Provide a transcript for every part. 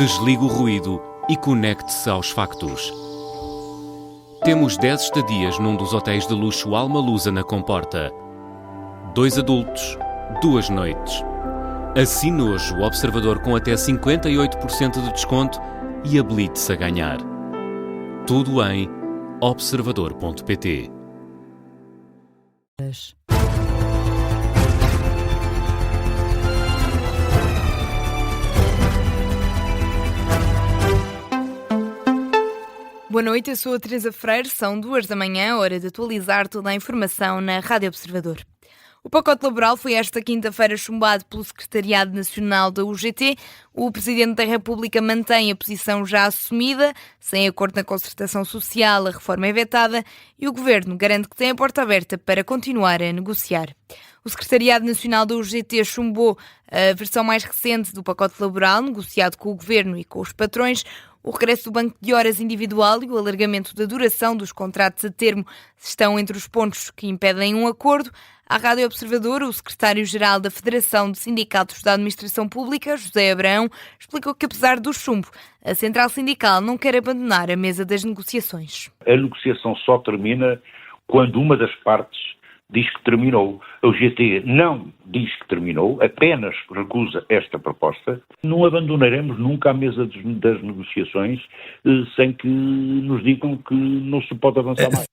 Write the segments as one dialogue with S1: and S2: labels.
S1: Desligue o ruído e conecte-se aos factos. Temos 10 estadias num dos hotéis de luxo Alma Lusa na Comporta. 2 adultos, 2 noites. Assine hoje o Observador com até 58% de desconto e habilite-se a ganhar. Tudo em observador.pt.
S2: Boa noite, eu sou a Teresa Freire, são 2 da manhã, hora de atualizar toda a informação na Rádio Observador. O pacote laboral foi esta quinta-feira chumbado pelo Secretariado Nacional da UGT. O Presidente da República mantém a posição já assumida, sem acordo na concertação social, a reforma é vetada e o Governo garante que tem a porta aberta para continuar a negociar. O Secretariado Nacional da UGT chumbou a versão mais recente do pacote laboral, negociado com o Governo e com os patrões. O regresso do banco de horas individual e o alargamento da duração dos contratos a termo estão entre os pontos que impedem um acordo. À Rádio Observador, o secretário-geral da Federação de Sindicatos da Administração Pública, José Abrão, explicou que, apesar do chumbo, a Central Sindical não quer abandonar a mesa das negociações.
S3: A negociação só termina quando uma das partes diz que terminou. A UGT não diz que terminou, apenas recusa esta proposta. Não abandonaremos nunca a mesa das negociações sem que nos digam que não se pode avançar mais.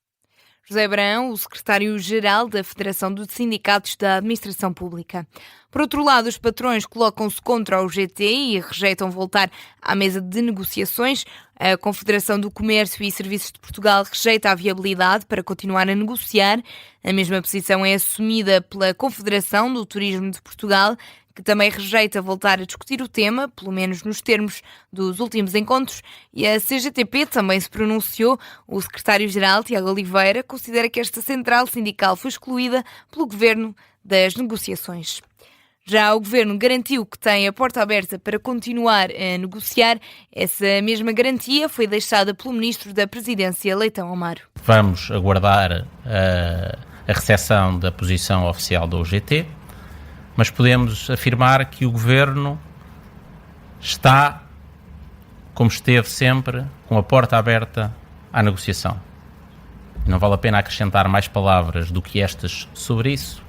S2: José Abrão, o secretário-geral da Federação dos Sindicatos da Administração Pública. Por outro lado, os patrões colocam-se contra a UGT e rejeitam voltar à mesa de negociações. A Confederação do Comércio e Serviços de Portugal rejeita a viabilidade para continuar a negociar. A mesma posição é assumida pela Confederação do Turismo de Portugal, que também rejeita voltar a discutir o tema, pelo menos nos termos dos últimos encontros, e a CGTP também se pronunciou. O secretário-geral, Tiago Oliveira, considera que esta central sindical foi excluída pelo Governo das negociações. Já o Governo garantiu que tem a porta aberta para continuar a negociar. Essa mesma garantia foi deixada pelo Ministro da Presidência, Leitão Amaro.
S4: Vamos aguardar a recepção da posição oficial da UGT, mas podemos afirmar que o Governo está, como esteve sempre, com a porta aberta à negociação. Não vale a pena acrescentar mais palavras do que estas sobre isso.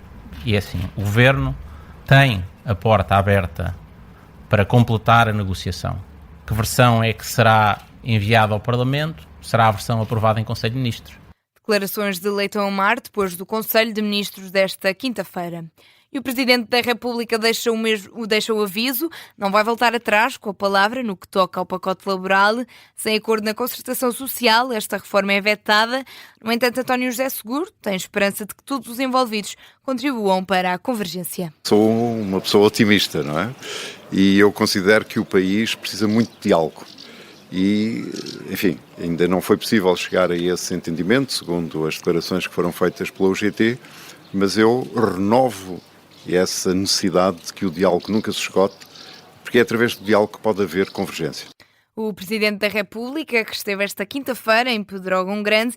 S4: E é assim, o Governo tem a porta aberta para completar a negociação. Que versão é que será enviada ao Parlamento? Será a versão aprovada em Conselho de Ministros.
S2: Declarações de Leitão Amaro depois do Conselho de Ministros desta quinta-feira. E o Presidente da República deixa o aviso, não vai voltar atrás com a palavra no que toca ao pacote laboral. Sem acordo na concertação social, esta reforma é vetada. No entanto, António José Seguro tem esperança de que todos os envolvidos contribuam para a convergência.
S5: Sou uma pessoa otimista, não é? E eu considero que o país precisa muito de diálogo. E, enfim, ainda não foi possível chegar a esse entendimento, segundo as declarações que foram feitas pela UGT, mas eu renovo essa necessidade de que o diálogo nunca se esgote, porque é através do diálogo que pode haver convergência.
S2: O Presidente da República, que esteve esta quinta-feira em Pedrógão Grande,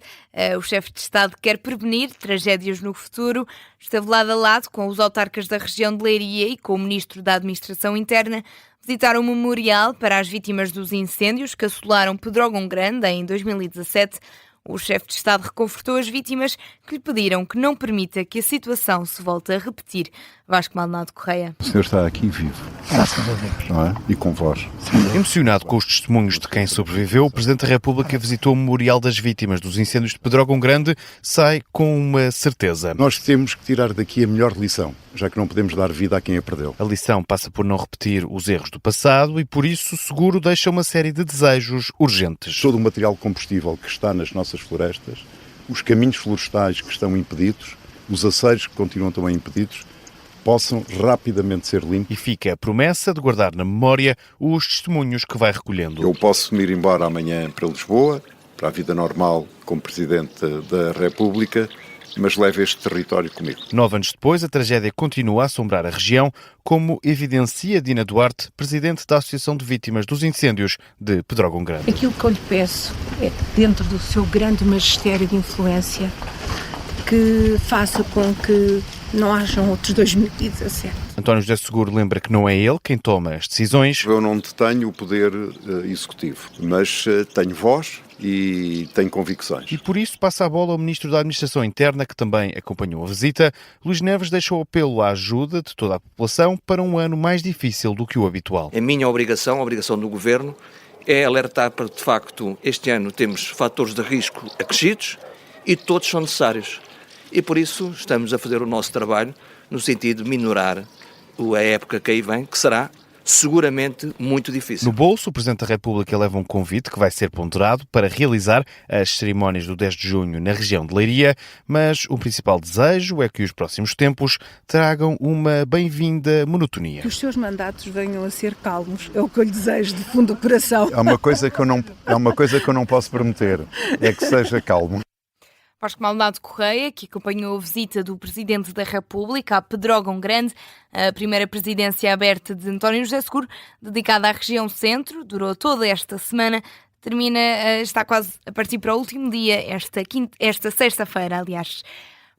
S2: o chefe de Estado quer prevenir tragédias no futuro. Esteve lado a lado com os autarcas da região de Leiria e com o Ministro da Administração Interna. Visitaram o memorial para as vítimas dos incêndios que assolaram Pedrógão Grande em 2017. O chefe de Estado reconfortou as vítimas que lhe pediram que não permita que a situação se volte a repetir. Vasco Maldonado Correia.
S6: O senhor está aqui vivo.
S7: Graças a Deus.
S6: Não é? E com vós.
S7: Emocionado com os testemunhos de quem sobreviveu, o Presidente da República visitou o Memorial das Vítimas dos Incêndios de Pedrógão Grande. Sai com uma certeza.
S6: Nós temos que tirar daqui a melhor lição, já que não podemos dar vida a quem a perdeu.
S7: A lição passa por não repetir os erros do passado e, por isso, Seguro deixa uma série de desejos urgentes.
S6: Todo o material combustível que está nas nossas florestas, os caminhos florestais que estão impedidos, os aceiros que continuam também impedidos, possam rapidamente ser limpos.
S7: E fica a promessa de guardar na memória os testemunhos que vai recolhendo.
S5: Eu posso me ir embora amanhã para Lisboa, para a vida normal como Presidente da República, mas levo este território comigo.
S7: 9 anos depois, a tragédia continua a assombrar a região, como evidencia Dina Duarte, Presidente da Associação de Vítimas dos Incêndios de Pedrógão Grande.
S8: Aquilo que eu lhe peço é que, dentro do seu grande magistério de influência, que faça com que não hajam outros 2017.
S7: António José Seguro lembra que não é ele quem toma as decisões.
S5: Eu não detenho o poder executivo, mas tenho voz e tenho convicções.
S7: E por isso passa a bola ao Ministro da Administração Interna, que também acompanhou a visita. Luís Neves deixou o apelo à ajuda de toda a população para um ano mais difícil do que o habitual.
S9: A minha obrigação, a obrigação do Governo, é alertar para, de facto, este ano temos fatores de risco acrescidos e todos são necessários. E por isso estamos a fazer o nosso trabalho no sentido de minorar a época que aí vem, que será seguramente muito difícil.
S7: No bolso, o Presidente da República leva um convite que vai ser ponderado para realizar as cerimónias do 10 de junho na região de Leiria, mas o principal desejo é que os próximos tempos tragam uma bem-vinda monotonia.
S8: Que os seus mandatos venham a ser calmos, é o que eu lhe desejo de fundo do coração.
S6: É uma coisa que eu não posso prometer, é que seja calmo.
S2: Vasco Maldonado Correia, que acompanhou a visita do Presidente da República a Pedrógão Grande, a primeira presidência aberta de António José Seguro, dedicada à região centro, durou toda esta semana, está quase a partir para o último dia, esta sexta-feira, aliás.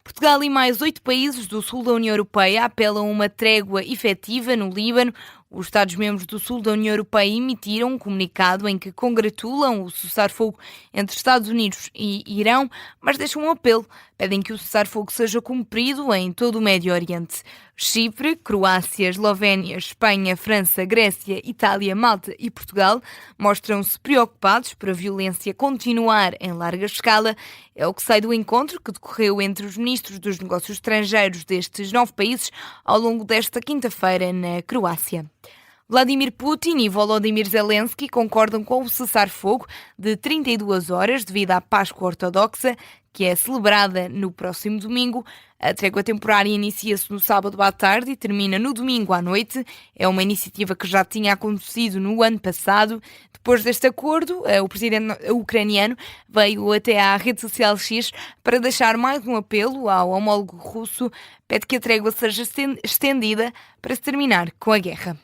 S2: Portugal e mais 8 países do sul da União Europeia apelam a uma trégua efetiva no Líbano. Os Estados-membros do sul da União Europeia emitiram um comunicado em que congratulam o cessar-fogo entre Estados Unidos e Irão, mas deixam um apelo. Pedem que o cessar-fogo seja cumprido em todo o Médio Oriente. Chipre, Croácia, Eslovénia, Espanha, França, Grécia, Itália, Malta e Portugal mostram-se preocupados por a violência continuar em larga escala. É o que sai do encontro que decorreu entre os ministros dos negócios estrangeiros destes 9 países ao longo desta quinta-feira na Croácia. Vladimir Putin e Volodymyr Zelensky concordam com o cessar-fogo de 32 horas devido à Páscoa Ortodoxa, que é celebrada no próximo domingo. A trégua temporária inicia-se no sábado à tarde e termina no domingo à noite. É uma iniciativa que já tinha acontecido no ano passado. Depois deste acordo, o presidente ucraniano veio até à rede social X para deixar mais um apelo ao homólogo russo. Pede que a trégua seja estendida para se terminar com a guerra.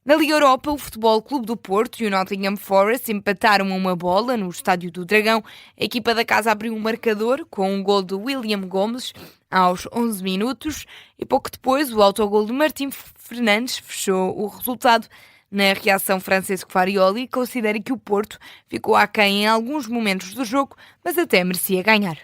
S2: Na Liga Europa, o Futebol Clube do Porto e o Nottingham Forest empataram a uma bola no Estádio do Dragão. A equipa da casa abriu um marcador com um gol de William Gomes aos 11 minutos e pouco depois o autogol de Martim Fernandes fechou o resultado. Na reação, Francesco Farioli considera que o Porto ficou aquém em alguns momentos do jogo, mas até merecia ganhar.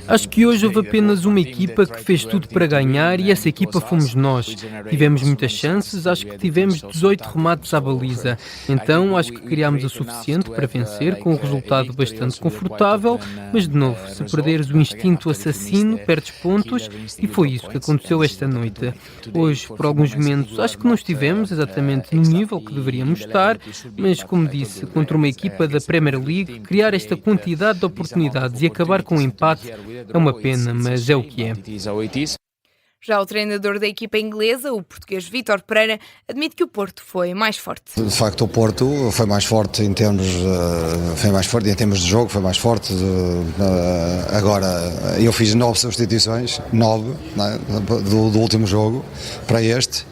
S10: Acho que hoje houve apenas uma equipa que fez tudo para ganhar e essa equipa fomos nós. Tivemos muitas chances, acho que tivemos 18 remates à baliza. Então acho que criámos o suficiente para vencer com um resultado bastante confortável, mas de novo, se perderes o instinto assassino, perdes pontos e foi isso que aconteceu esta noite. Hoje, por alguns momentos, acho que não estivemos exatamente no nível que deveríamos estar, mas como disse, contra uma equipa da Premier League, criar esta quantidade de oportunidades e acabar com um empate é uma pena, mas é o que é.
S2: Já o treinador da equipa inglesa, o português Vítor Pereira, admite que o Porto foi mais forte.
S11: De facto, o Porto foi mais forte em termos de jogo, foi mais forte. Agora, eu fiz 9 substituições, 9, né, do último jogo para este.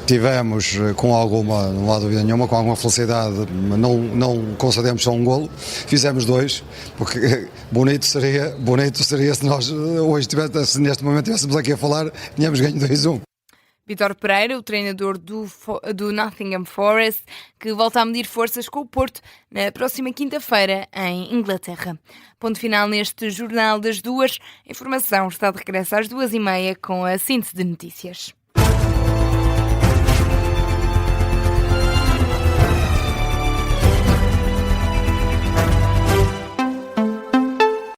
S11: Tivemos com alguma, não há dúvida nenhuma, com alguma felicidade, não concedemos só um golo, fizemos 2, porque bonito seria se nós hoje neste momento estivéssemos aqui a falar, tínhamos ganho 2-1.
S2: Vítor Pereira, o treinador do Nottingham Forest, que volta a medir forças com o Porto na próxima quinta-feira em Inglaterra. Ponto final neste Jornal das 2. A informação está de regresso às 2h30 com a síntese de notícias.